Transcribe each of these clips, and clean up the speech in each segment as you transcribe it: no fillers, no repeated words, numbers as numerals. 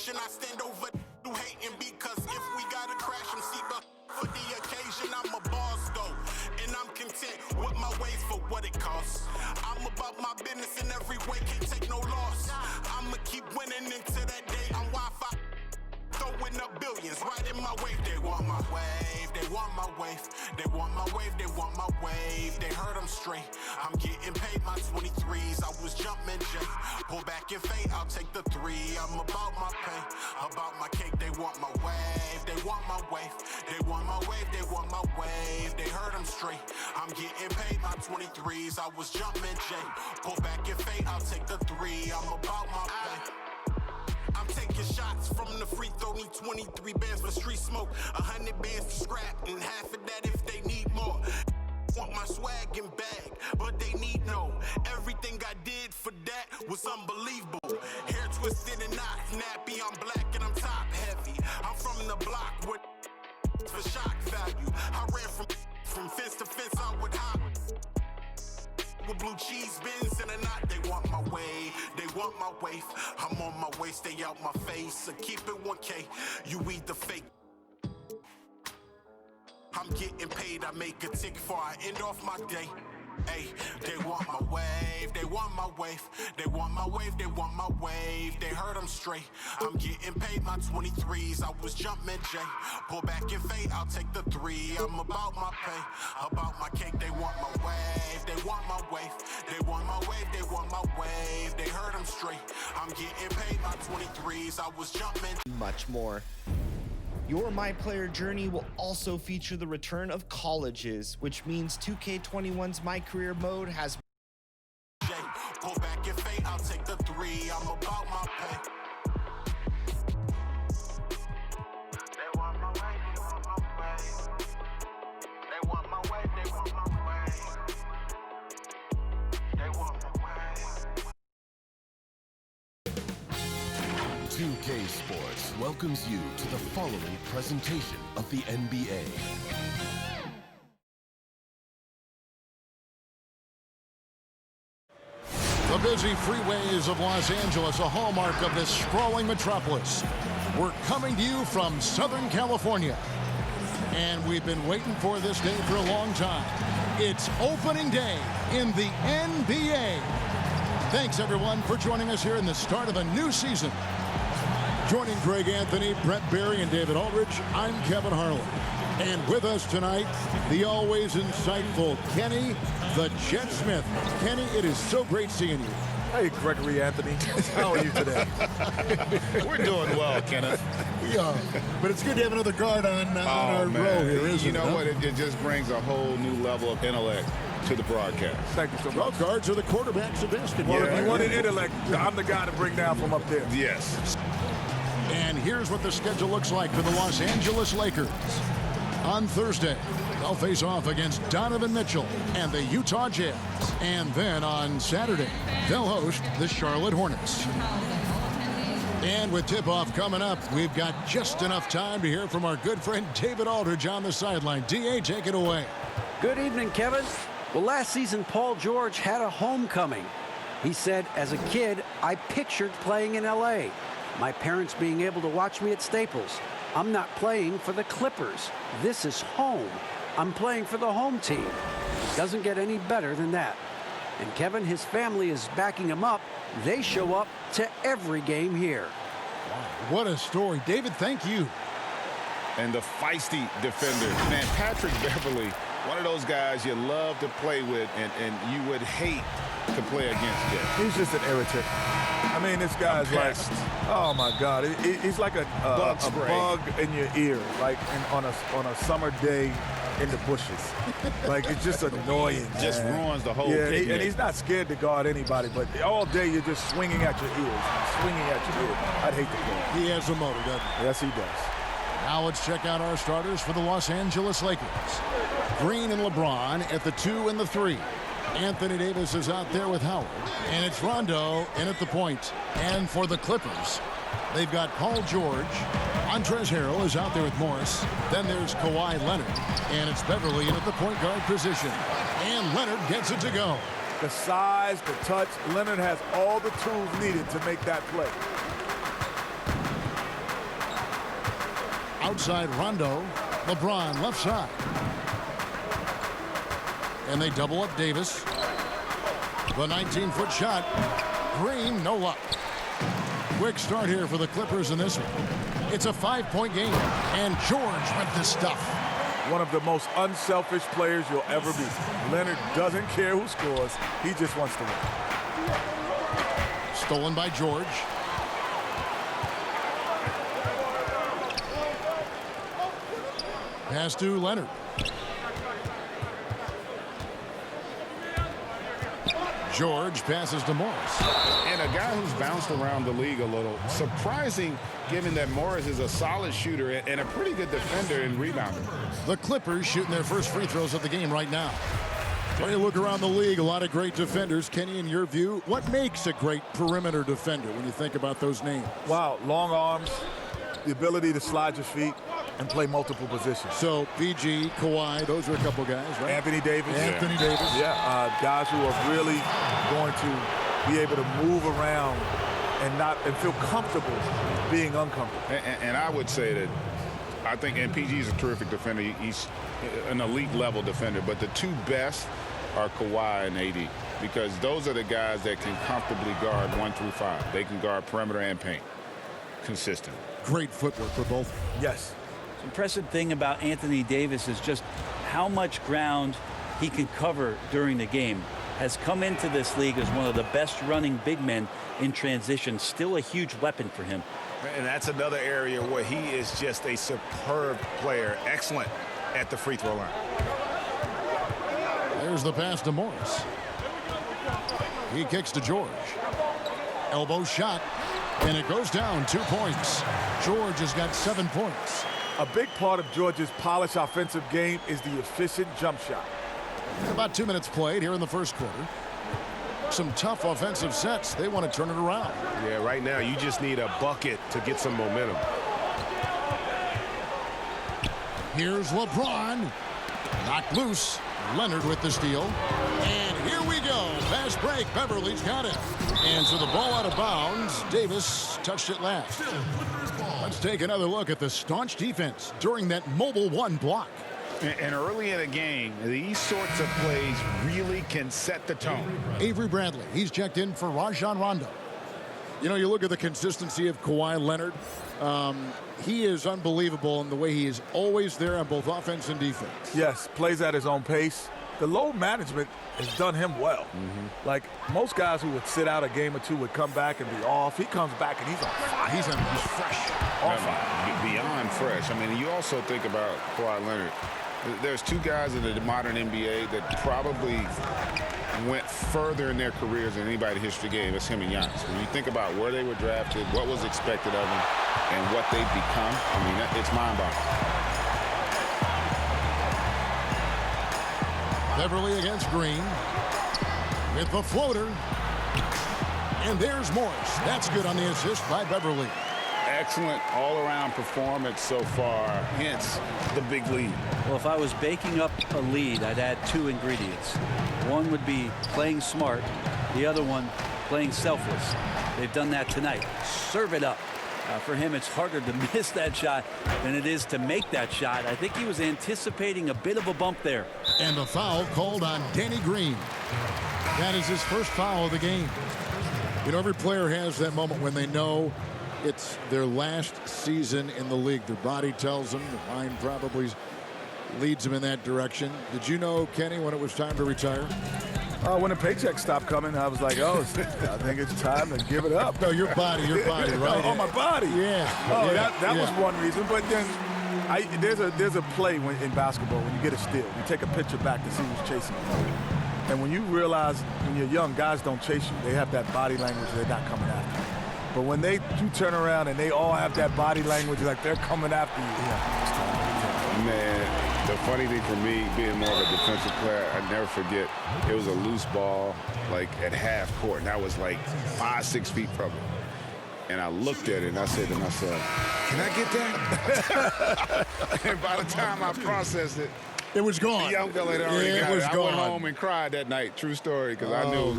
station. I stand over who hating because if we gotta crash them seatbelt for the occasion, I'm a boss though, and I'm content with my ways for what it costs. I'm about my business in every way, can't take no loss. I'ma keep winning into that day. I'm Wi-Fi. Throwing up billions right in my wave. They want my wave, they want my wave. They want my wave, they want my wave. They heard I'm straight. I'm getting paid my 23s. I was jumping J. Pull back and fade, I'll take the 3. I'm about my pay, about my cake. They want my wave, they want my wave. They want my wave, they want my wave. They heard I'm straight. I'm getting paid my 23s. I was jumping J. Pull back and fade, I'll take the 3. I'm about my pay. I'm taking shots from the free throw, need 23 bands for street smoke, 100 bands for scrap, and half of that if they need more. Want my swag and bag, but they need no. Everything I did for that was unbelievable. Hair twisted and not nappy, I'm black and I'm top heavy. I'm from the block with for shock value. I ran from fence to fence, I would hop. With blue cheese bins and a knot, they want my way, they want my wave. I'm on my way, stay out my face, so keep it 1K, you eat the fake. I'm getting paid, I make a tick before I end off my day. Hey, they want my wave, they want my wave. They want my wave, they want my wave. They heard I'm straight. I'm getting paid my 23s. I was jumping J. Pull back and fade, I'll take the 3. I'm about my pay, about my cake. They want my wave, they want my wave. They want my wave, they want my wave. They heard I'm straight. I'm getting paid my 23s. I was jumping. Much more. Your My Player journey will also feature the return of colleges, which means 2K21's My Career mode has pull back and fade, I'll take the 3. I'm about my pay. They want my way, they want my way. They want my way, they want my way. They want my way. 2K Sports welcomes you to the following presentation of the NBA. The busy freeways of Los Angeles, a hallmark of this sprawling metropolis. We're coming to you from Southern California, and we've been waiting for this day for a long time. It's opening day in the NBA. Thanks, everyone, for joining us here in the start of a new season. Joining Greg Anthony, Brett Barry, and David Aldridge, I'm Kevin Harlan. And with us tonight, the always insightful Kenny the Jet Smith. Kenny, it is so great seeing you. Hey, Gregory Anthony. How are you today? We're doing well, Kenneth. We are. But it's good to have another guard on our row here, isn't it? You know what? It just brings a whole new level of intellect to the broadcast. Thank you so much. Well, guards are the quarterbacks of basketball. Well, if you want an intellect, I'm the guy to bring down from up there. Yes. And here's what the schedule looks like for the Los Angeles Lakers. On Thursday, they'll face off against Donovan Mitchell and the Utah Jazz. And then on Saturday, they'll host the Charlotte Hornets. And with tip-off coming up, we've got just enough time to hear from our good friend David Aldridge on the sideline. D.A., take it away. Good evening, Kevin. Well, last season, Paul George had a homecoming. He said, as a kid, I pictured playing in L.A., my parents being able to watch me at Staples. I'm not playing for the Clippers. This is home. I'm playing for the home team. It doesn't get any better than that. And Kevin, his family is backing him up. They show up to every game here. What a story. David, thank you. And the feisty defender. Man, Patrick Beverly, one of those guys you love to play with and you would hate to play against him. He's just an irritant. I mean, this guy's like, oh my God, he's like a bug in your ear, like on a summer day in the bushes. Like, it's just annoying. Just ruins the whole picnic. And he's not scared to guard anybody, but all day you're just swinging at your ears, swinging at your ears. I'd hate to play. He has a motor, doesn't he? Yes, he does. Now let's check out our starters for the Los Angeles Lakers. Green and LeBron at the 2 and the 3. Anthony Davis is out there with Howard. And it's Rondo in at the point. And for the Clippers, they've got Paul George. Montrezl Harrell is out there with Morris. Then there's Kawhi Leonard. And it's Beverly in at the point guard position. And Leonard gets it to go. The size, the touch. Leonard has all the tools needed to make that play. Outside Rondo. LeBron left side. And they double up Davis. The 19-foot shot. Green, no luck. Quick start here for the Clippers in this one. It's a 5-point game. And George with the stuff. One of the most unselfish players you'll ever be. Leonard doesn't care who scores. He just wants to win. Stolen by George. Pass to Leonard. George passes to Morris. And a guy who's bounced around the league a little. Surprising, given that Morris is a solid shooter and a pretty good defender and rebounder. The Clippers shooting their first free throws of the game right now. When you look around the league, a lot of great defenders. Kenny, in your view, what makes a great perimeter defender when you think about those names? Wow, long arms, the ability to slide your feet, and play multiple positions. So, PG, Kawhi, those are a couple guys, right? Anthony Davis. Anthony Davis. Yeah, guys who are really going to be able to move around and feel comfortable being uncomfortable. And I would say that I think, and PG is a terrific defender. He's an elite level defender, but the two best are Kawhi and AD, because those are the guys that can comfortably guard 1 through 5. They can guard perimeter and paint consistent. Great footwork for both. Yes. Impressive thing about Anthony Davis is just how much ground he can cover during the game. Has come into this league as one of the best running big men in transition. Still a huge weapon for him. And that's another area where he is just a superb player. Excellent at the free throw line. There's the pass to Morris. He kicks to George. Elbow shot. And it goes down 2 points. George has got 7 points. A big part of George's polished offensive game is the efficient jump shot. About 2 minutes played here in the first quarter. Some tough offensive sets. They want to turn it around. Yeah, right now you just need a bucket to get some momentum. Here's LeBron. Knocked loose. Leonard with the steal. And here we go. Fast break. Beverly's got it. And so the ball out of bounds. Davis touched it last. Let's take another look at the staunch defense during that mobile 1 block. And early in the game, these sorts of plays really can set the tone. Avery Bradley, he's checked in for Rajon Rondo. You know, you look at the consistency of Kawhi Leonard. He is unbelievable in the way he is always there on both offense and defense. Yes, plays at his own pace. The load management has done him well. Like most guys who would sit out a game or two would come back and be off. He comes back and he's on fire. He's fresh. On fire. Beyond fresh. I mean, you also think about Kawhi Leonard. There's 2 guys in the modern NBA that probably went further in their careers than anybody in history game. That's him and Giannis. When you think about where they were drafted, what was expected of them, and what they've become, I mean, it's mind-boggling. Beverly against Green with the floater. And there's Morris. That's good on the assist by Beverly. Excellent all-around performance so far, hence the big lead. Well, if I was baking up a lead, I'd add 2 ingredients. One would be playing smart. The other one, playing selfless. They've done that tonight. Serve it up. For him, it's harder to miss that shot than it is to make that shot. I think he was anticipating a bit of a bump there. And the foul called on Danny Green. That is his first foul of the game. You know, every player has that moment when they know it's their last season in the league. Their body tells them. The mind probably leads them in that direction. Did you know, Kenny, when it was time to retire? When the paycheck stopped coming, I was like, oh, I think it's time to give it up. No, your body, right? Oh, my body. Yeah. Oh, that was one reason. But then there's a play in basketball when you get a steal. You take a picture back to see who's chasing you. And when you realize when you're young, guys don't chase you. They have that body language. They're not coming after you. But when you turn around and they all have that body language, like they're coming after you. Yeah. Man, the funny thing for me, being more of a defensive player, I never forget, it was a loose ball, like at half court, and I was like 5-6 feet from it. And I looked at it and I said to myself, can I get that? And by the time I processed it, it was gone. The young fella had already got it. I went home and cried that night. True story, because I knew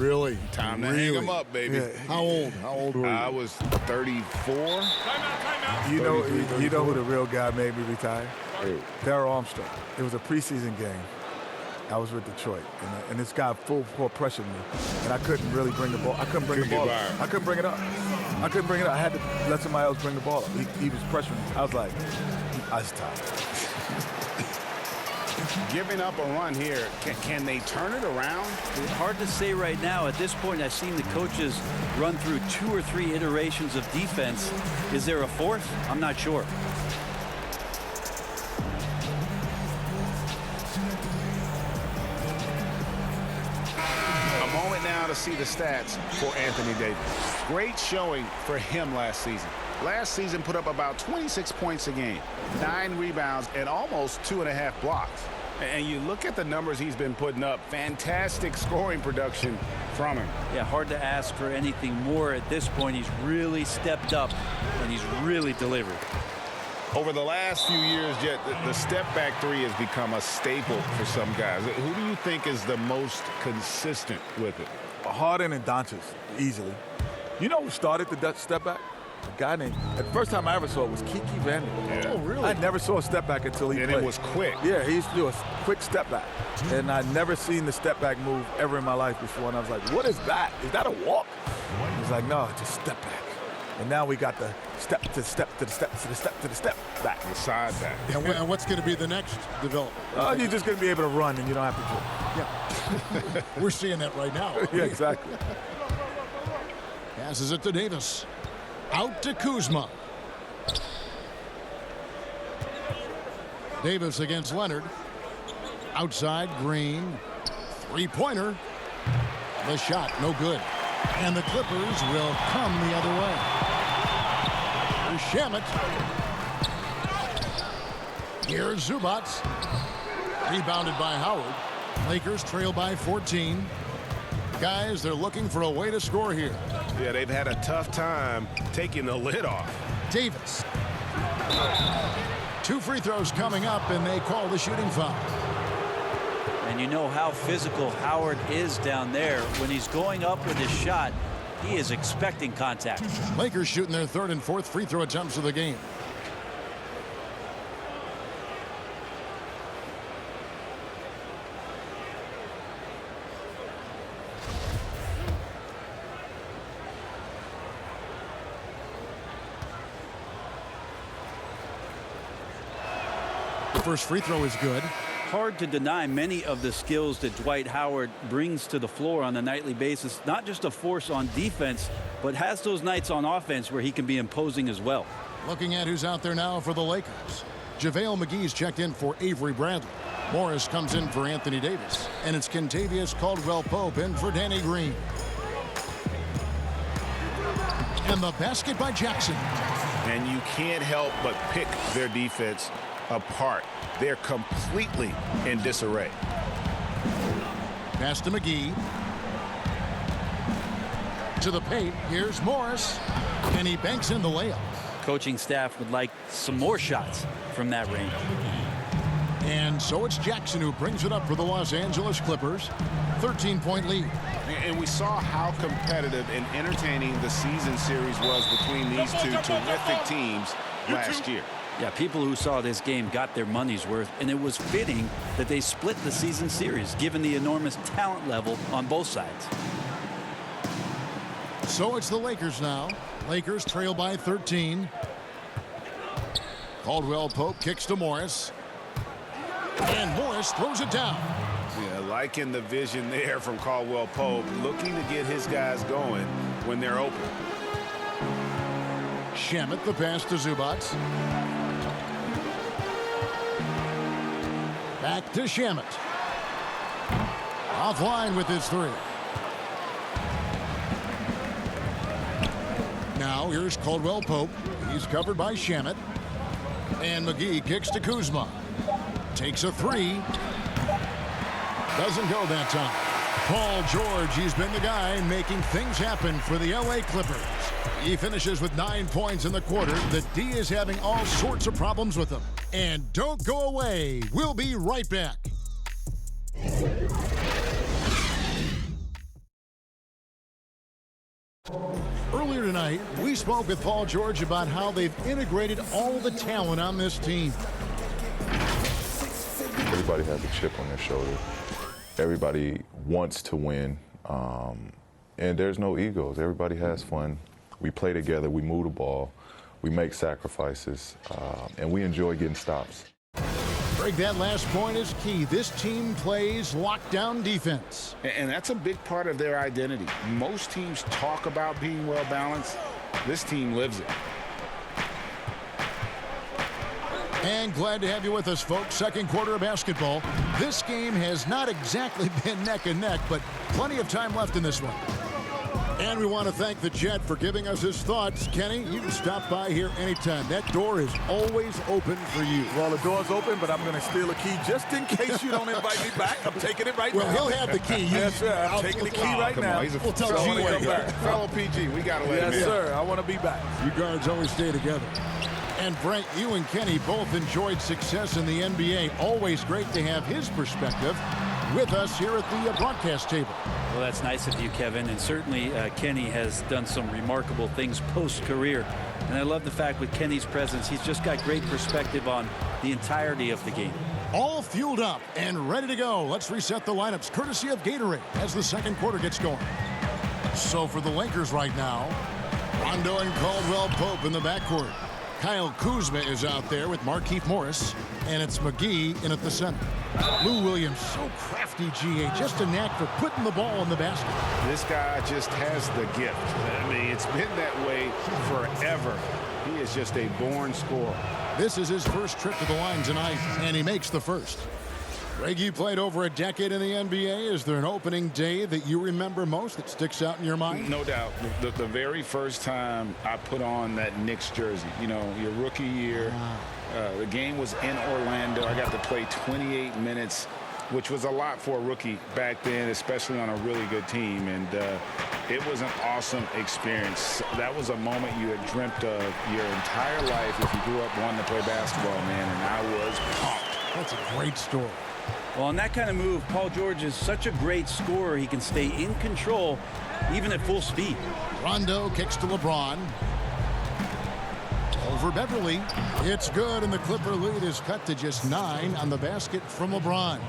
time to hang him up, baby. Yeah. How old were you? I was 34. You know who the real guy made me retire? Darryl Armstrong. It was a preseason game. I was with Detroit, and this guy full court pressured me, and I couldn't really bring the ball. I couldn't bring the ball up. I couldn't bring it up. I had to let somebody else bring the ball up. He was pressuring me. I was like, I was tired. Giving up a run here, can they turn it around? It's hard to say right now. At this point, I've seen the coaches run through 2 or 3 iterations of defense. Is there a fourth? I'm not sure. A moment now to see the stats for Anthony Davis. Great showing for him last season. Last season put up about 26 points a game, 9 rebounds, and almost 2.5 blocks. And you look at the numbers he's been putting up, fantastic scoring production from him. Yeah, hard to ask for anything more at this point. He's really stepped up, and he's really delivered. Over the last few years, Jet, the step-back three has become a staple for some guys. Who do you think is the most consistent with it? Harden and Doncic, easily. You know who started the step back? A guy named, the first time I ever saw it was Kiki Vandeweghe. Yeah. Oh, really? I never saw a step back until he played. And it was quick. Yeah, he used to do a quick step back. And I'd never seen the step back move ever in my life before. And I was like, what is that? Is that a walk? He's like, no, it's a step back. And now we got the step to the step to the step to the step to the step back. The side back. And what's going to be the next development? You're just going to be able to run and you don't have to dribble. Yeah. We're seeing that right now. Yeah, exactly. Passes it to Davis. Out to Kuzma. Davis against Leonard. Outside, Green. Three-pointer. The shot, no good. And the Clippers will come the other way. Here's Shamet. Here's Zubats. Rebounded by Howard. Lakers trail by 14. Guys, they're looking for a way to score here. Yeah, they've had a tough time taking the lid off. Davis. 2 free throws coming up, and they call the shooting foul. And you know how physical Howard is down there. When he's going up with his shot, he is expecting contact. Lakers shooting their 3rd and 4th free throw attempts of the game. The first free throw is good. Hard to deny many of the skills that Dwight Howard brings to the floor on a nightly basis. Not just a force on defense, but has those nights on offense where he can be imposing as well. Looking at who's out there now for the Lakers. JaVale McGee's checked in for Avery Bradley. Morris comes in for Anthony Davis. And it's Kentavious Caldwell-Pope in for Danny Green. And the basket by Jackson. And you can't help but pick their defense apart. They're completely in disarray. Pass to McGee. To the paint. Here's Morris. And he banks in the layup. Coaching staff would like some more shots from that range. And so it's Jackson who brings it up for the Los Angeles Clippers. 13-point lead. And we saw how competitive and entertaining the season series was between these two terrific teams last year. Yeah, people who saw this game got their money's worth, and it was fitting that they split the season series, given the enormous talent level on both sides. So it's the Lakers now. Lakers trail by 13. Caldwell-Pope kicks to Morris. And Morris throws it down. Yeah, liking the vision there from Caldwell-Pope, looking to get his guys going when they're open. Shamet the pass to Zubats. Back to Shamet. Offline with his 3. Now here's Caldwell-Pope. He's covered by Shamet. And McGee kicks to Kuzma. Takes a 3. Doesn't go that time. Paul George, he's been the guy making things happen for the LA Clippers. He finishes with 9 points in the quarter. The D is having all sorts of problems with him. And don't go away. We'll be right back. Earlier tonight, we spoke with Paul George about how they've integrated all the talent on this team. Everybody has a chip on their shoulder. Everybody wants to win, and there's no egos. Everybody has fun. We play together, we move the ball, we make sacrifices, and we enjoy getting stops. Greg, that last point is key. This team plays lockdown defense. And that's a big part of their identity. Most teams talk about being well-balanced. This team lives it. And glad to have you with us, folks. Second quarter of basketball. This game has not exactly been neck and neck, but plenty of time left in this one. And we want to thank the Jet for giving us his thoughts. Kenny, you can stop by here anytime. That door is always open for you. Well, the door's open, but I'm going to steal a key just in case you don't invite me back. I'm taking it right now. Well, he'll have the key. Yes, sir. I'm taking the key right now. We'll tell you come back. Fellow PG, we got to let him in. Yes, sir. I want to be back. You guards always stay together. And Brent, you and Kenny both enjoyed success in the NBA. Always great to have his perspective with us here at the broadcast table. Well, that's nice of you, Kevin. And certainly Kenny has done some remarkable things post-career. And I love the fact with Kenny's presence, he's just got great perspective on the entirety of the game. All fueled up and ready to go. Let's reset the lineups courtesy of Gatorade as the second quarter gets going. So for the Lakers right now, Rondo and Caldwell Pope in the backcourt. Kyle Kuzma is out there with Markieff Morris, and it's McGee in at the center. Lou Williams, so crafty, GA, just a knack for putting the ball in the basket. This guy just has the gift. I mean, it's been that way forever. He is just a born scorer. This is his first trip to the line tonight, and he makes the first. Greg, you played over a decade in the NBA. Is there an opening day that you remember most that sticks out in your mind? No doubt. The very first time I put on that Knicks jersey, you know, your rookie year, the game was in Orlando. I got to play 28 minutes, which was a lot for a rookie back then, especially on a really good team. And it was an awesome experience. That was a moment you had dreamt of your entire life if you grew up wanting to play basketball, man, and I was pumped. That's a great story. Well, on that kind of move, Paul George is such a great scorer. He can stay in control, even at full speed. Rondo kicks to LeBron. Over Beverly. It's good, and the Clipper lead is cut to just 9 on the basket from LeBron.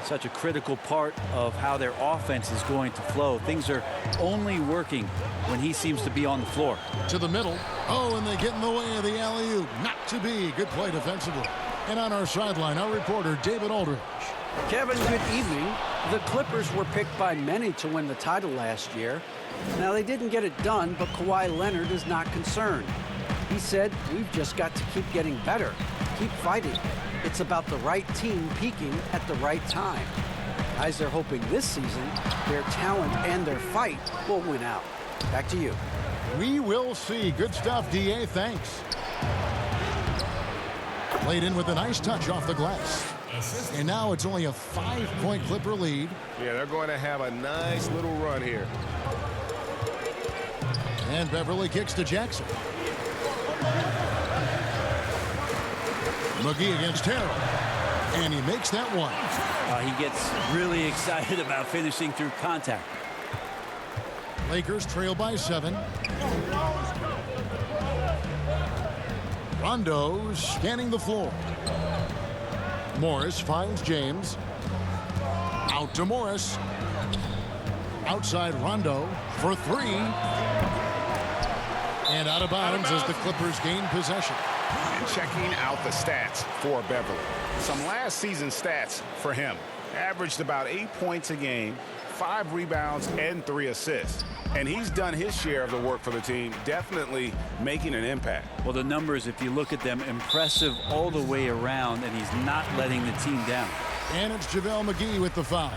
Such a critical part of how their offense is going to flow. Things are only working when he seems to be on the floor. To the middle. Oh, and they get in the way of the alley-oop. Not to be. Good play defensively. And on our sideline, our reporter, David Aldridge. Kevin, good evening. The Clippers were picked by many to win the title last year. Now, they didn't get it done, but Kawhi Leonard is not concerned. He said, we've just got to keep getting better, keep fighting. It's about the right team peaking at the right time. Guys are hoping this season their talent and their fight will win out. Back to you. We will see. Good stuff, D.A. Thanks. Played in with a nice touch off the glass. And now it's only a 5-point Clipper lead. Yeah, they're going to have a nice little run here. And Beverly kicks to Jackson. McGee against Terrell. And he makes that one. He gets really excited about finishing through contact. Lakers trail by 7. Rondo scanning the floor. Morris finds James. Out to Morris. Outside Rondo for 3. And out of bounds as the Clippers gain possession. And checking out the stats for Beverly. Some last season stats for him. Averaged about 8 points a game, 5 rebounds, and 3 assists. And he's done his share of the work for the team, definitely making an impact. Well, the numbers, if you look at them, impressive all the way around, and he's not letting the team down. And it's JaVale McGee with the foul.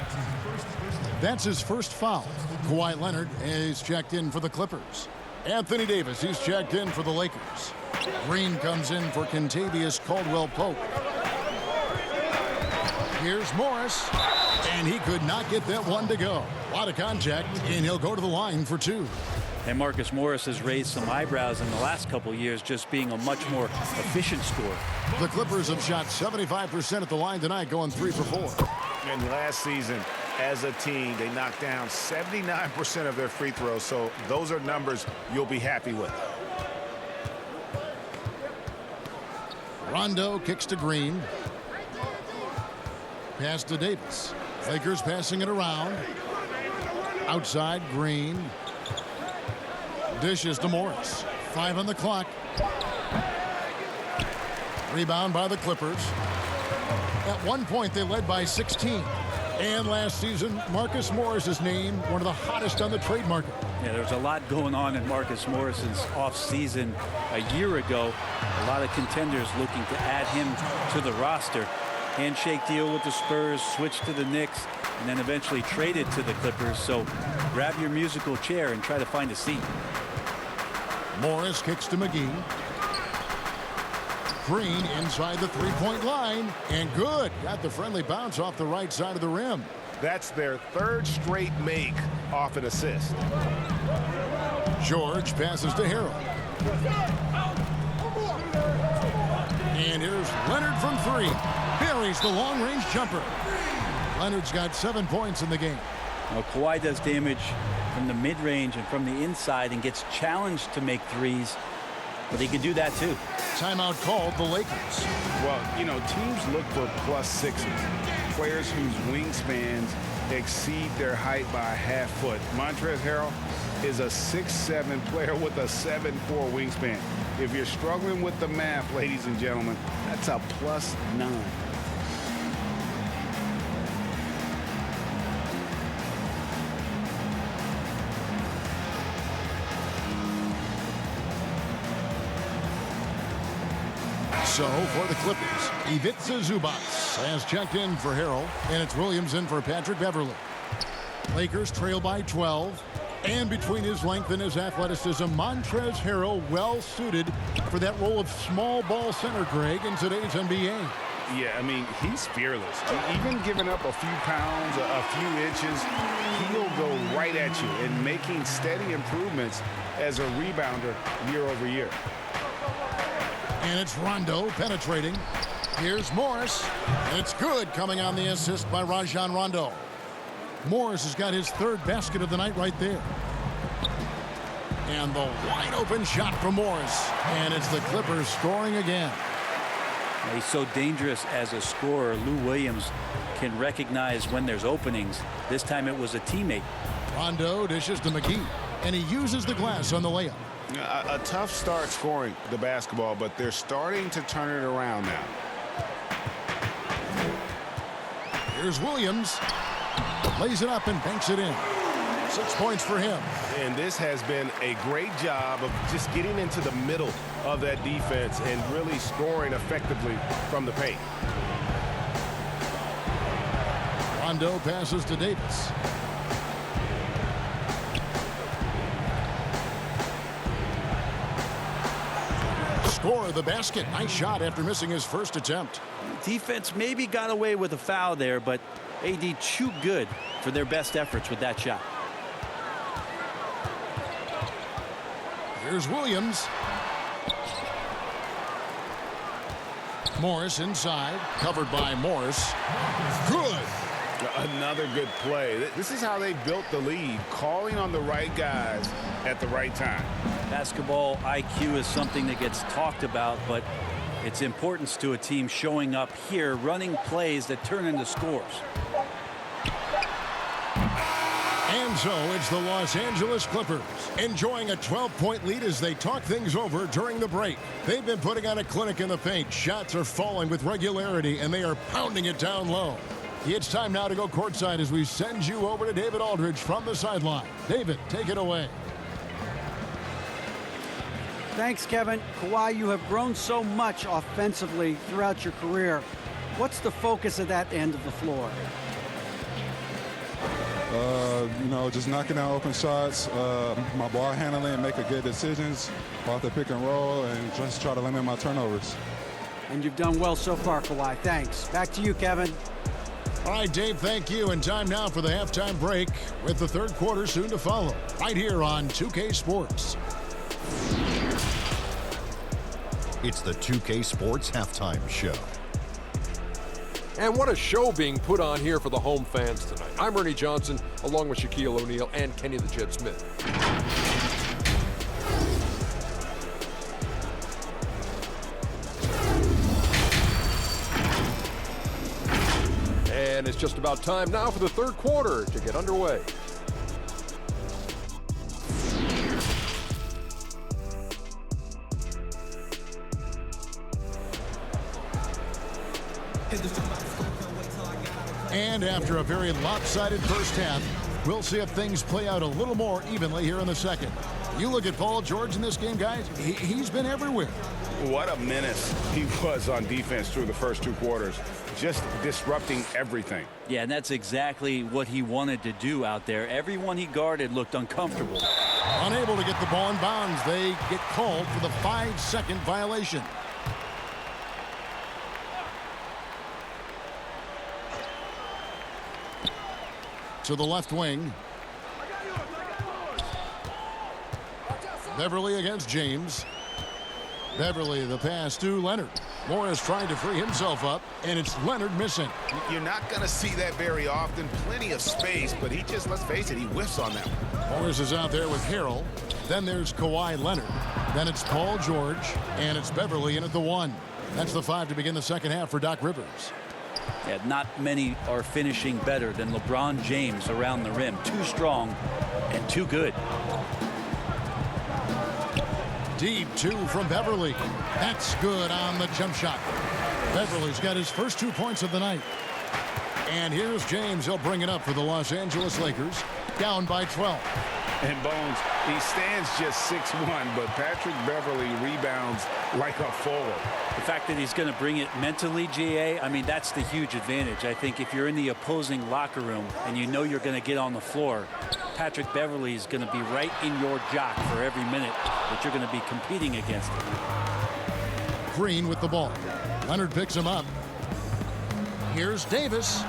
That's his first foul. Kawhi Leonard is checked in for the Clippers. Anthony Davis, he's checked in for the Lakers. Green comes in for Kentavious Caldwell-Pope. Here's Morris, and he could not get that one to go. A lot of contact, and he'll go to the line for 2. And Marcus Morris has raised some eyebrows in the last couple years, just being a much more efficient scorer. The Clippers have shot 75% at the line tonight, going 3 for 4. And last season, as a team. They knocked down 79% of their free throws, so those are numbers you'll be happy with. Rondo kicks to Green. Pass to Davis. Lakers passing it around. Outside, Green. Dishes to Morris. 5 on the clock. Rebound by the Clippers. At one point, they led by 16. And last season, Marcus Morris is named one of the hottest on the trade market. Yeah, there's a lot going on in Marcus Morris's offseason a year ago. A lot of contenders looking to add him to the roster. Handshake deal with the Spurs, switch to the Knicks, and then eventually traded to the Clippers. So grab your musical chair and try to find a seat. Morris kicks to McGee. Green inside the three-point line, and good. Got the friendly bounce off the right side of the rim. That's their third straight make off an assist. George passes to Harrell. And here's Leonard from 3. Buries the long-range jumper. Leonard's got 7 points in the game. Now, Kawhi does damage from the mid-range and from the inside and gets challenged to make threes, but he can do that too. Timeout called the Lakers. Well, you know, teams look for +6s, players whose wingspans exceed their height by a half foot. Montrezl Harrell is a 6'7" player with a 7'4" wingspan. If you're struggling with the math, ladies and gentlemen, that's a +9. So for the Clippers, Ivica Zubac has checked in for Harrell, and it's Williams in for Patrick Beverley. Lakers trail by 12, and between his length and his athleticism, Montrezl Harrell well suited for that role of small ball center, Greg, in today's NBA. Yeah, I mean, he's fearless. Even giving up a few pounds, a few inches, he'll go right at you and making steady improvements as a rebounder year over year. And it's Rondo penetrating. Here's Morris. And it's good, coming on the assist by Rajon Rondo. Morris has got his 3rd basket of the night right there. And the wide open shot from Morris. And it's the Clippers scoring again. He's so dangerous as a scorer. Lou Williams can recognize when there's openings. This time it was a teammate. Rondo dishes to McGee, and he uses the glass on the layup. A tough start scoring the basketball, but they're starting to turn it around now. Here's Williams. Lays it up and banks it in. 6 points for him. And this has been a great job of just getting into the middle of that defense and really scoring effectively from the paint. Rondo passes to Davis. Score the basket. Nice shot after missing his first attempt. Defense maybe got away with a foul there, but AD too good for their best efforts with that shot. Here's Williams. Morris inside, covered by Morris. Good. Another good play. This is how they built the lead, calling on the right guys at the right time. Basketball IQ is something that gets talked about, but its importance to a team showing up here, running plays that turn into scores. And so it's the Los Angeles Clippers enjoying a 12-point lead as they talk things over during the break. They've been putting on a clinic in the paint. Shots are falling with regularity, and they are pounding it down low. It's time now to go courtside as we send you over to David Aldridge from the sideline. David, take it away. Thanks, Kevin. Kawhi, you have grown so much offensively throughout your career. What's the focus of that end of the floor? You know, just knocking down open shots, my ball handling, making good decisions off the pick and roll, and just try to limit my turnovers. And you've done well so far, Kawhi. Thanks. Back to you, Kevin. All right, Dave, thank you. And time now for the halftime break with the third quarter soon to follow right here on 2K Sports. It's the 2K Sports Halftime Show. And what a show being put on here for the home fans tonight. I'm Ernie Johnson, along with Shaquille O'Neal and Kenny the Jet Smith. And it's just about time now for the third quarter to get underway. And after a very lopsided first half, we'll see if things play out a little more evenly here in the second. You look at Paul George in this game, guys, he's been everywhere. What a menace he was on defense through the first 2 quarters, just disrupting everything. Yeah, and that's exactly what he wanted to do out there. Everyone he guarded looked uncomfortable. Unable to get the ball in bounds, they get called for the 5-second violation. To the left wing. Beverly against James. Beverly, the pass to Leonard. Morris trying to free himself up, and it's Leonard missing. You're not going to see that very often. Plenty of space, but he just, let's face it, he whiffs on that one. Morris is out there with Harrell. Then there's Kawhi Leonard. Then it's Paul George, and it's Beverly in at the 1. That's the 5 to begin the second half for Doc Rivers. Yeah, not many are finishing better than LeBron James around the rim. Too strong and too good. Deep 2 from Beverly. That's good on the jump shot. Beverly's got his first 2 points of the night. And here's James. He'll bring it up for the Los Angeles Lakers. Down by 12. And Bones, he stands just 6'1", but Patrick Beverly rebounds like a forward. The fact that he's going to bring it mentally, GA, I mean, that's the huge advantage. I think if you're in the opposing locker room and you know you're going to get on the floor, Patrick Beverly is going to be right in your jock for every minute that you're going to be competing against him. Green with the ball. Leonard picks him up. Here's Davis.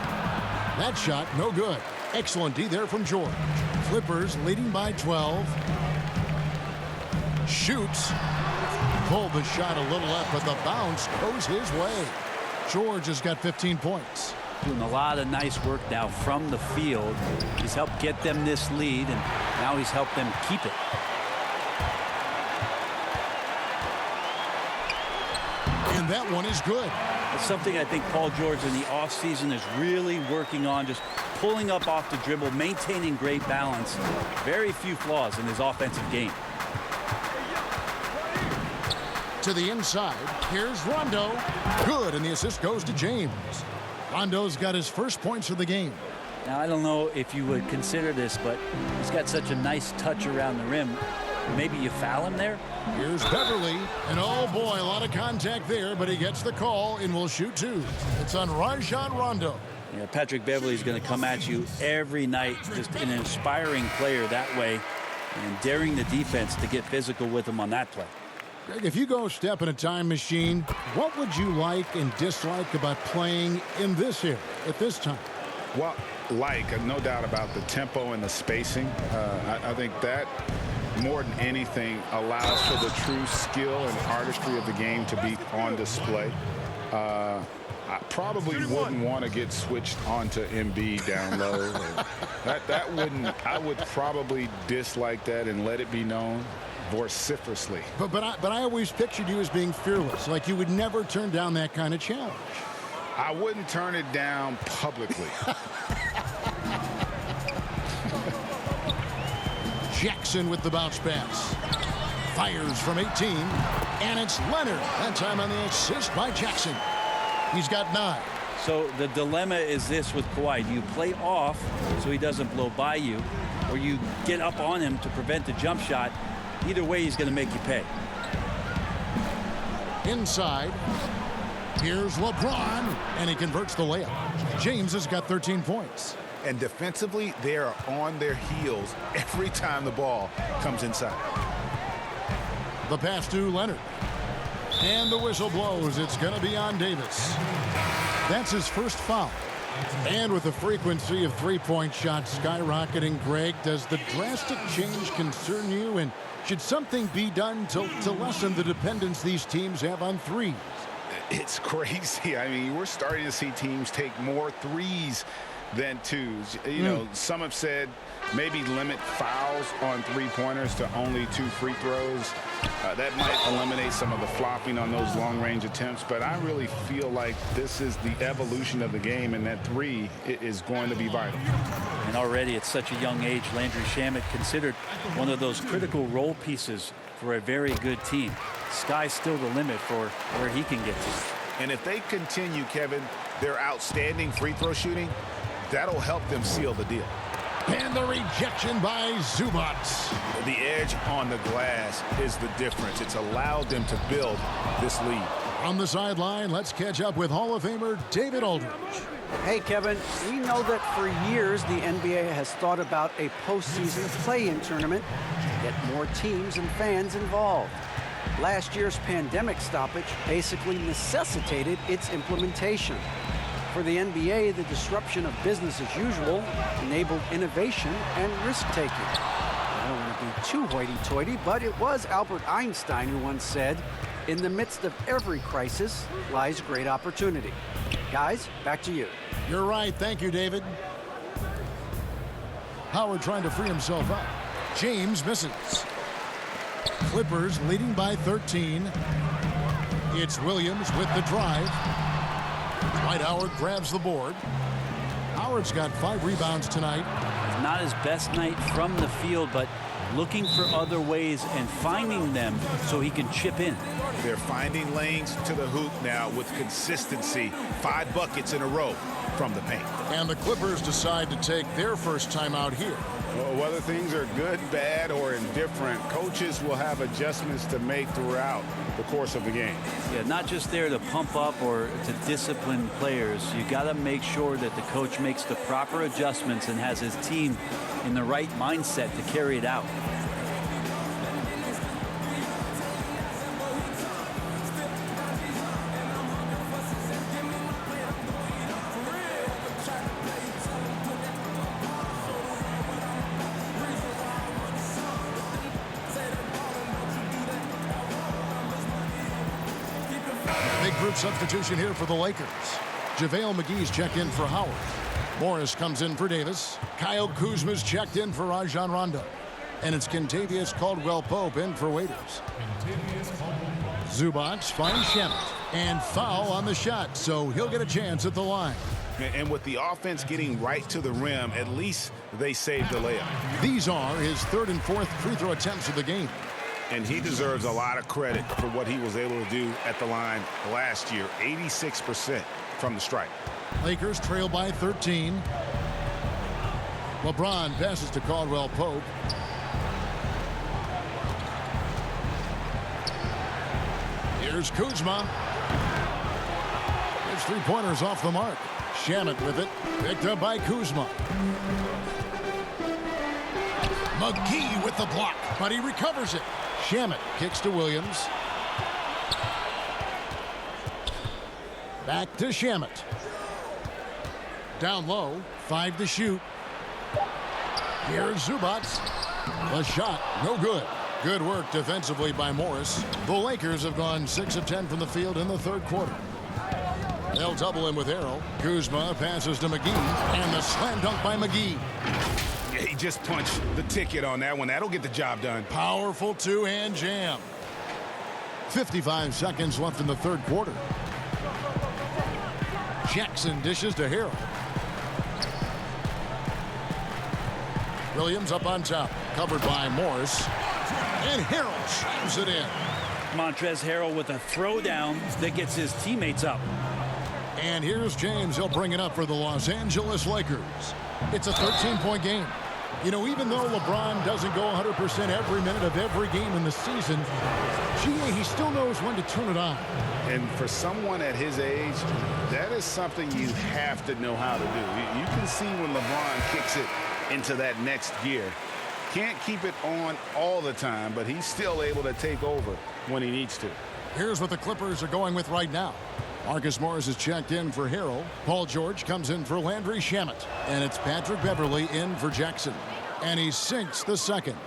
That shot, no good. Excellent D there from George. Clippers leading by 12. Shoots. Pulled the shot a little left, but the bounce goes his way. George has got 15 points. Doing a lot of nice work now from the field. He's helped get them this lead, and now he's helped them keep it. And that one is good. It's something I think Paul George in the offseason is really working on, just pulling up off the dribble, maintaining great balance. Very few flaws in his offensive game. To the inside, here's Rondo. Good, and the assist goes to James. Rondo's got his first points of the game. Now, I don't know if you would consider this, but he's got such a nice touch around the rim. Maybe you foul him there? Here's Beverly, and oh boy, a lot of contact there, but he gets the call and will shoot 2. It's on Rajon Rondo. Yeah, Patrick Beverly is going to come at you every night, just an inspiring player that way, and daring the defense to get physical with him on that play. Greg, if you go step in a time machine, what would you like and dislike about playing in this era at this time? Well, no doubt about the tempo and the spacing. I think that more than anything allows for the true skill and artistry of the game to be on display. I probably wouldn't want to get switched onto Embiid down low. that wouldn't. I would probably dislike that and let it be known vociferously. But I always pictured you as being fearless, like you would never turn down that kind of challenge. I wouldn't turn it down publicly. Jackson with the bounce pass. Fires from 18, and it's Leonard. That time on the assist by Jackson. He's got 9. So the dilemma is this with Kawhi. Do you play off so he doesn't blow by you, or you get up on him to prevent the jump shot? Either way, he's going to make you pay. Inside. Here's LeBron, and he converts the layup. James has got 13 points. And defensively, they are on their heels every time the ball comes inside. The pass to Leonard. And the whistle blows. It's going to be on Davis. That's his first foul. And with the frequency of three-point shots skyrocketing, Greg, does the drastic change concern you? And should something be done to lessen the dependence these teams have on threes? It's crazy. I mean, we're starting to see teams take more threes than twos. You know, some have said maybe limit fouls on three-pointers to only 2 free throws. That might eliminate some of the flopping on those long-range attempts, but I really feel like this is the evolution of the game, and that three is going to be vital. And already at such a young age, Landry Shamet considered one of those critical role pieces for a very good team. Sky's still the limit for where he can get to. And if they continue, Kevin, their outstanding free throw shooting, that'll help them seal the deal. And the rejection by Zubac. The edge on the glass is the difference. It's allowed them to build this lead. On the sideline, let's catch up with Hall of Famer David Aldridge. Hey, Kevin, we know that for years the NBA has thought about a postseason play-in tournament to get more teams and fans involved. Last year's pandemic stoppage basically necessitated its implementation. For the NBA, the disruption of business as usual enabled innovation and risk-taking. I don't want to be too hoity-toity, but it was Albert Einstein who once said, "In the midst of every crisis lies great opportunity." Guys, back to you. You're right. Thank you, David. Howard trying to free himself up. James misses. Clippers leading by 13. It's Williams with the drive. Dwight Howard grabs the board. Howard's got 5 rebounds tonight. Not his best night from the field, but looking for other ways and finding them so he can chip in. They're finding lanes to the hoop now with consistency. 5 buckets in a row from the paint. And the Clippers decide to take their first time out here. Well, whether things are good, bad, or indifferent, coaches will have adjustments to make throughout the course of the game. Yeah, not just there to pump up or to discipline players. You got to make sure that the coach makes the proper adjustments and has his team in the right mindset to carry it out. Big group substitution here for the Lakers. JaVale McGee's checked in for Howard. Morris comes in for Davis. Kyle Kuzma's checked in for Rajon Rondo. And it's Kentavious Caldwell-Pope in for Waiters. Zubac finds Shamet. And foul on the shot, so he'll get a chance at the line. And with the offense getting right to the rim, at least they saved the layup. These are his 3rd and 4th free throw attempts of the game. And he deserves a lot of credit for what he was able to do at the line last year. 86% from the stripe. Lakers trail by 13. LeBron passes to Caldwell-Pope. Here's Kuzma. His 3-pointers off the mark. Shamet with it. Picked up by Kuzma. McGee with the block, but he recovers it. Shamet kicks to Williams. Back to Shamet. Down low, 5 to shoot. Here's Zubac. The shot, no good. Good work defensively by Morris. The Lakers have gone 6 of 10 from the field in the 3rd quarter. They'll double him with Harrell. Kuzma passes to McGee, and the slam dunk by McGee. Yeah, he just punched the ticket on that one. That'll get the job done. Powerful 2-hand jam. 55 seconds left in the 3rd quarter. Jackson dishes to Harrell. Williams up on top, covered by Morris. And Harrell slams it in. Montrezl Harrell with a throwdown that gets his teammates up. And here's James. He'll bring it up for the Los Angeles Lakers. It's a 13-point game. You know, even though LeBron doesn't go 100% every minute of every game in the season, he still knows when to turn it on. And for someone at his age, that is something you have to know how to do. You can see when LeBron kicks it into that next gear. Can't keep it on all the time, but he's still able to take over when he needs to. Here's what the Clippers are going with right now. Marcus Morris is checked in for Harrell. Paul George comes in for Landry Shamet. And it's Patrick Beverley in for Jackson. And he sinks the second.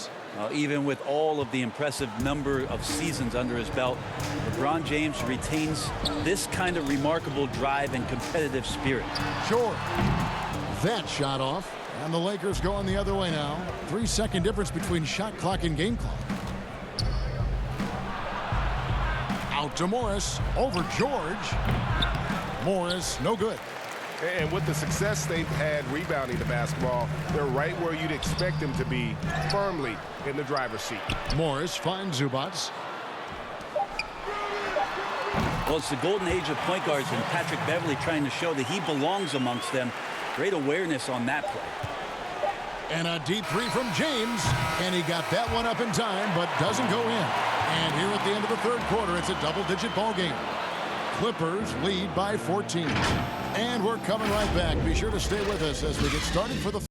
Even with all of the impressive number of seasons under his belt, LeBron James retains this kind of remarkable drive and competitive spirit. Sure. That shot off, and the Lakers going the other way now. 3-second difference between shot clock and game clock. Out to Morris, over George. Morris, no good. And with the success they've had rebounding the basketball, they're right where you'd expect them to be, firmly in the driver's seat. Morris finds Zubac. Well, it's the golden age of point guards, and Patrick Beverley trying to show that he belongs amongst them. Great awareness on that play. And a deep three from James, and he got that one up in time, but doesn't go in. And here at the end of the third quarter, it's a double-digit ball game. Clippers lead by 14. And we're coming right back. Be sure to stay with us as we get started for the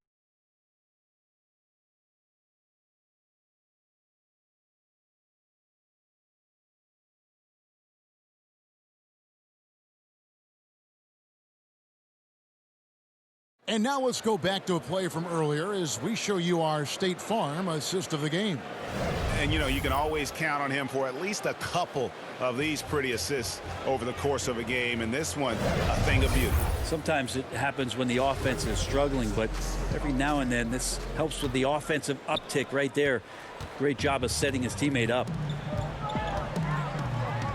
And now let's go back to a play from earlier as we show you our State Farm assist of the game. And, you know, you can always count on him for at least a couple of these pretty assists over the course of a game. And this one, a thing of beauty. Sometimes it happens when the offense is struggling, but every now and then this helps with the offensive uptick right there. Great job of setting his teammate up.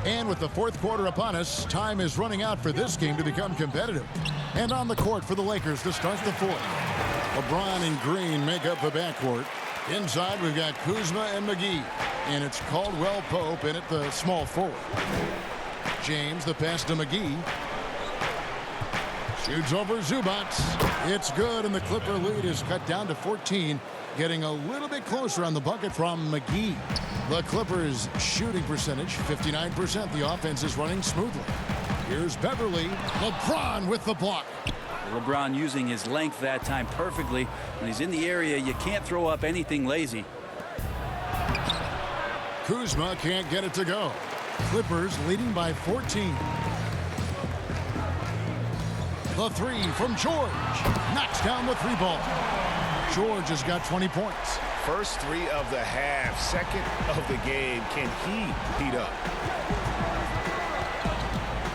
And with the fourth quarter upon us, time is running out for this game to become competitive. And on the court for the Lakers to start the fourth. LeBron and Green make up the backcourt. Inside, we've got Kuzma and McGee. And it's Caldwell Pope in at the small forward. James, the pass to McGee. Shoots over Zubac. It's good, and the Clipper lead is cut down to 14. Getting a little bit closer on the bucket from McGee. The Clippers' shooting percentage, 59%. The offense is running smoothly. Here's Beverley. LeBron with the block. LeBron using his length that time perfectly. When he's in the area, you can't throw up anything lazy. Kuzma can't get it to go. Clippers leading by 14. The three from George. Knocks down the three ball. George has got 20 points. First three of the half, second of the game. Can he heat up?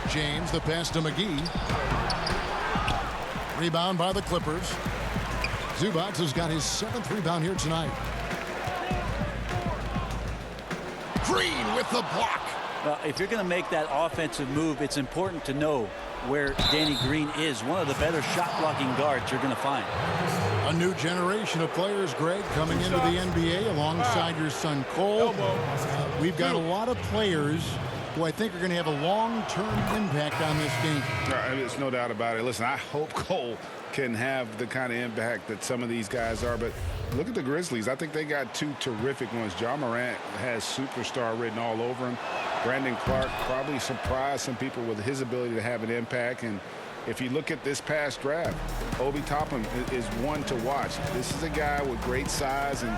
James, the pass to McGee. Rebound by the Clippers. Zubac has got his 7th rebound here tonight. Green with the block. Well, if you're going to make that offensive move, it's important to know where Danny Green is. One of the better shot-blocking guards you're going to find. A new generation of players, Greg, coming into the NBA alongside your son Cole. We've got a lot of players who I think are going to have a long-term impact on this game. There's no doubt about it. Listen, I hope Cole can have the kind of impact that some of these guys are, but look at the Grizzlies. I think they got two terrific ones. Ja Morant has superstar written all over him. Brandon Clark probably surprised some people with his ability to have an impact. And if you look at this past draft, Obi Toppin is one to watch. This is a guy with great size and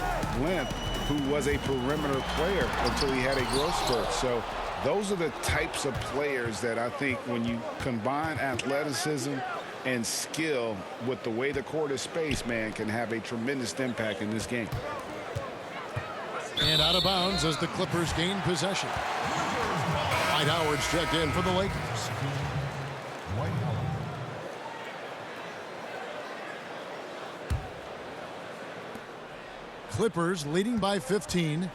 length who was a perimeter player until he had a growth spurt. So those are the types of players that I think when you combine athleticism and skill with the way the court is spaced, man, can have a tremendous impact in this game. And out of bounds as the Clippers gain possession. Dwight Howard's checked in for the Lakers. Clippers leading by 15.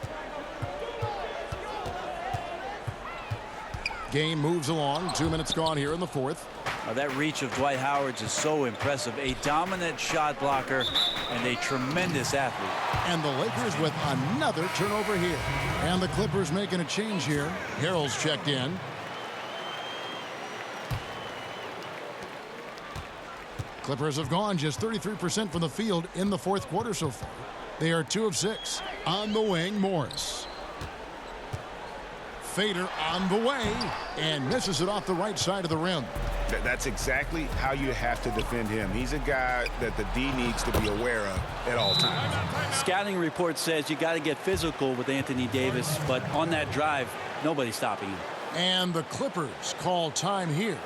Game moves along. 2 minutes gone here in the fourth. That reach of Dwight Howard's is so impressive. A dominant shot blocker and a tremendous athlete. And the Lakers with another turnover here. And the Clippers making a change here. Harrell's checked in. Clippers have gone just 33% from the field in the fourth quarter so far. They are 2 of 6. On the wing, Morris. Fader on the way and misses it off the right side of the rim. That's exactly how you have to defend him. He's a guy that the D needs to be aware of at all times. Scouting report says you got to get physical with Anthony Davis, but on that drive, nobody's stopping him. And the Clippers call time here.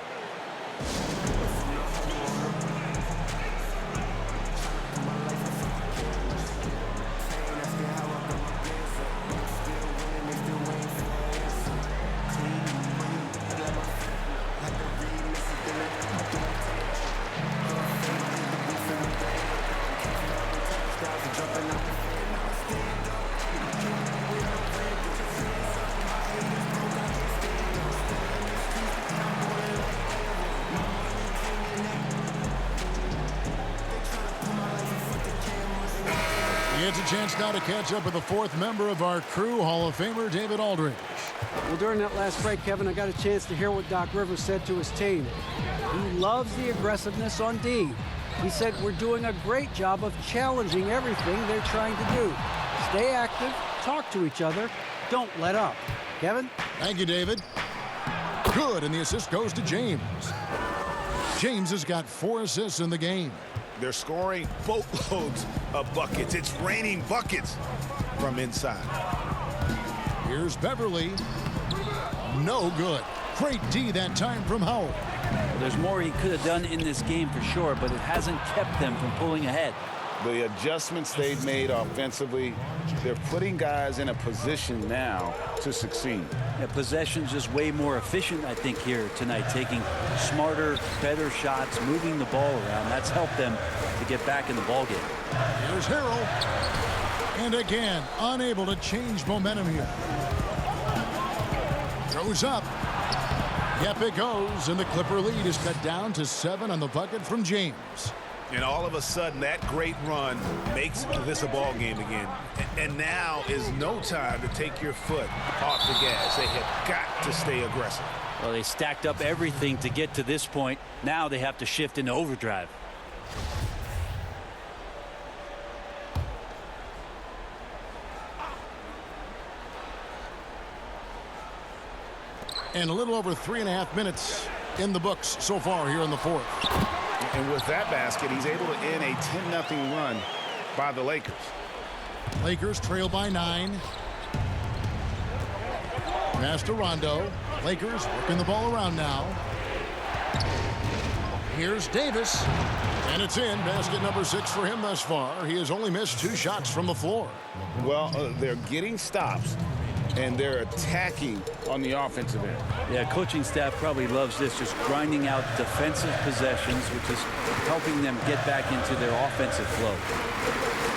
It's a chance now to catch up with the fourth member of our crew, Hall of Famer David Aldridge. Well, during that last break, Kevin, I got a chance to hear what Doc Rivers said to his team. He loves the aggressiveness on D. He said, we're doing a great job of challenging everything they're trying to do. Stay active, talk to each other, don't let up. Kevin? Thank you, David. Good, and the assist goes to James. James has got 4 assists in the game. They're scoring boatloads of buckets. It's raining buckets from inside. Here's Beverly. No good. Great D that time from Howard. Well, there's more he could have done in this game for sure, but it hasn't kept them from pulling ahead. The adjustments they've made offensively, they're putting guys in a position now to succeed. Yeah, possession's just way more efficient, I think, here tonight, taking smarter, better shots, moving the ball around. That's helped them to get back in the ballgame. Here's Harrell. And again, unable to change momentum here. Goes up. Yep, it goes, and the Clipper lead is cut down to 7 on the bucket from James. And all of a sudden, that great run makes this a ball game again. And now is no time to take your foot off the gas. They have got to stay aggressive. Well, they stacked up everything to get to this point. Now they have to shift into overdrive. And a little over 3.5 minutes in the books so far here in the fourth. And with that basket, he's able to end a 10-0 run by the Lakers. Lakers trail by 9. Pass to Rondo. Lakers working the ball around now. Here's Davis. And it's in. Basket number 6 for him thus far. He has only missed 2 shots from the floor. Well, they're getting stops, and they're attacking on the offensive end. Yeah, coaching staff probably loves this, just grinding out defensive possessions, which is helping them get back into their offensive flow.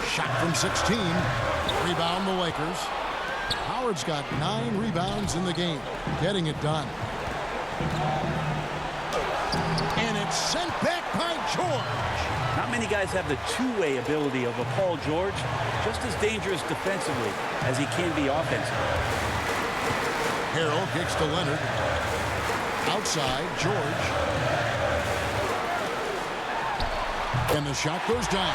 Shot from 16. Rebound the Lakers. Howard's got 9 rebounds in the game, getting it done. And it's sent back by George. Not many guys have the two-way ability of a Paul George, just as dangerous defensively as he can be offensively. Harrell kicks to Leonard. Outside, George. And the shot goes down.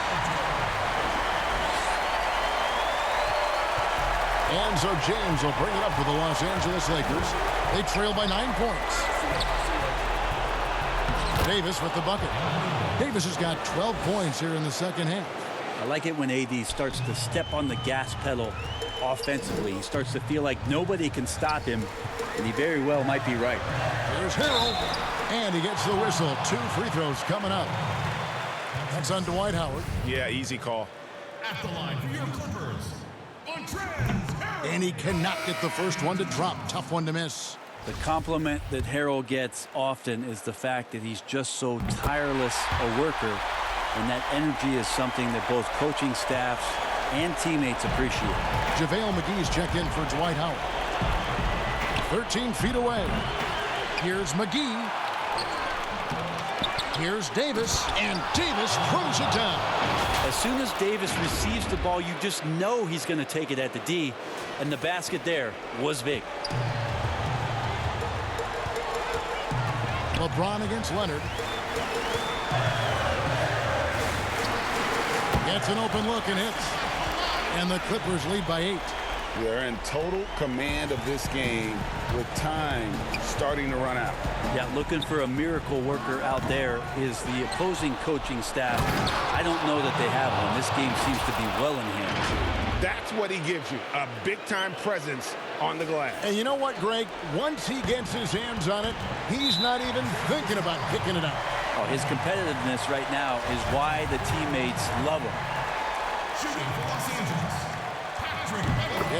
And so James will bring it up for the Los Angeles Lakers. They trail by 9 points. Davis with the bucket. Davis has got 12 points here in the second half. I like it when AD starts to step on the gas pedal offensively. He starts to feel like nobody can stop him, and he very well might be right. Here's Harrell, and he gets the whistle. 2 free throws coming up. That's on Dwight Howard. Yeah, easy call. At the line for your Clippers, and he cannot get the first one to drop. Tough one to miss. The compliment that Harrell gets often is the fact that he's just so tireless a worker, and that energy is something that both coaching staffs and teammates appreciate. JaVale McGee's checked in for Dwight Howard. 13 feet away. Here's McGee. Here's Davis, and Davis throws it down. As soon as Davis receives the ball, you just know he's going to take it at the D, and the basket there was big. LeBron against Leonard. Gets an open look and hits. And the Clippers lead by 8. They're in total command of this game with time starting to run out. Yeah, looking for a miracle worker out there is the opposing coaching staff. I don't know that they have one. This game seems to be well in hand. That's what he gives you, a big-time presence on the glass. And you know what, Greg? Once he gets his hands on it, he's not even thinking about kicking it out. Oh, his competitiveness right now is why the teammates love him. shooting for Los Angeles,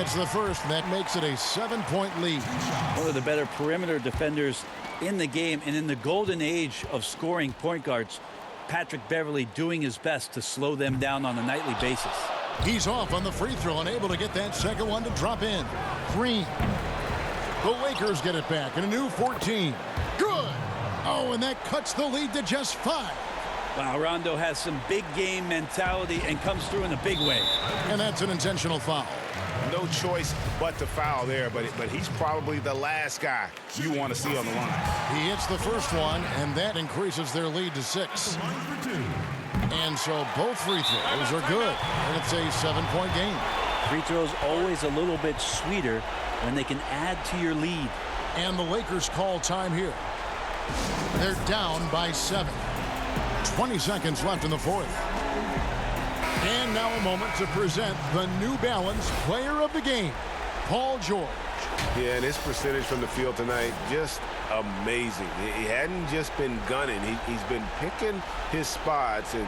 It's the first, and that makes it a 7-point lead. One of the better perimeter defenders in the game, and in the golden age of scoring point guards, Patrick Beverly doing his best to slow them down on a nightly basis. He's off on the free throw and able to get that second one to drop in. Green. The Lakers get it back in a new 14. Good. Oh, and that cuts the lead to just 5. Wow, Rondo has some big game mentality and comes through in a big way. And that's an intentional foul. No choice but to foul there, but he's probably the last guy you want to see on the line. He hits the first one, and that increases their lead to 6. And so both free throws are good, and it's a 7-point game. Free throws always a little bit sweeter when they can add to your lead. And the Lakers call time here. They're down by 7. 20 seconds left in the fourth. And now a moment to present the New Balance Player of the Game, Paul George. Yeah, and his percentage from the field tonight, just amazing. He hadn't just been gunning. He's been picking his spots, and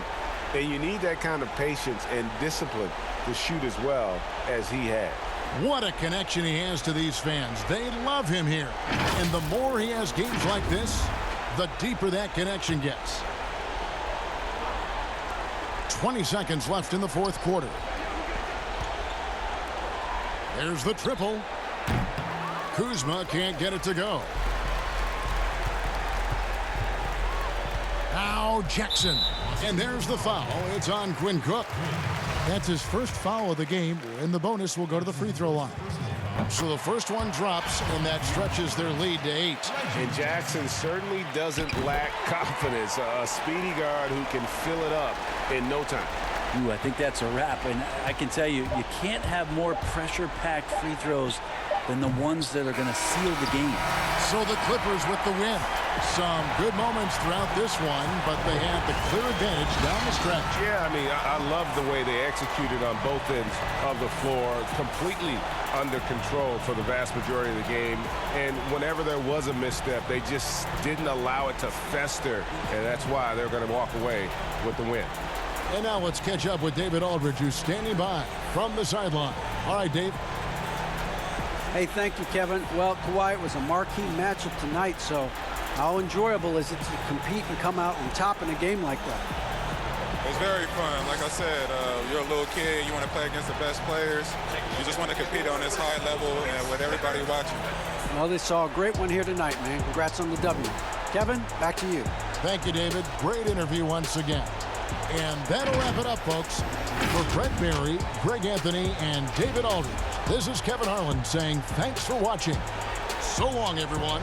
you need that kind of patience and discipline to shoot as well as he had. What a connection he has to these fans. They love him here. And the more he has games like this, the deeper that connection gets. 20 seconds left in the fourth quarter. There's the triple. Kuzma can't get it to go. Now Jackson. And there's the foul. It's on Quinn Cook. That's his first foul of the game, and the bonus will go to the free throw line. So the first one drops, and that stretches their lead to 8. And Jackson certainly doesn't lack confidence. A speedy guard who can fill it up in no time. Ooh, I think that's a wrap. And I can tell you, you can't have more pressure-packed free throws than the ones that are going to seal the game. So the Clippers with the win. Some good moments throughout this one, but they had the clear advantage down the stretch. Yeah, I mean, I love the way they executed on both ends of the floor, completely under control for the vast majority of the game. And whenever there was a misstep, they just didn't allow it to fester, and that's why they're going to walk away with the win. And now let's catch up with David Aldridge, who's standing by from the sideline. All right, Dave. Hey, thank you, Kevin. Well, Kawhi, it was a marquee matchup tonight, so how enjoyable is it to compete and come out on top in a game like that? It's very fun. Like I said, you're a little kid. You want to play against the best players. You just want to compete on this high level and with everybody watching. Well, they saw a great one here tonight, man. Congrats on the W. Kevin, back to you. Thank you, David. Great interview once again. And that'll wrap it up, folks. For Brett Barry, Greg Anthony, and David Aldridge, this is Kevin Harlan saying thanks for watching. So long, everyone.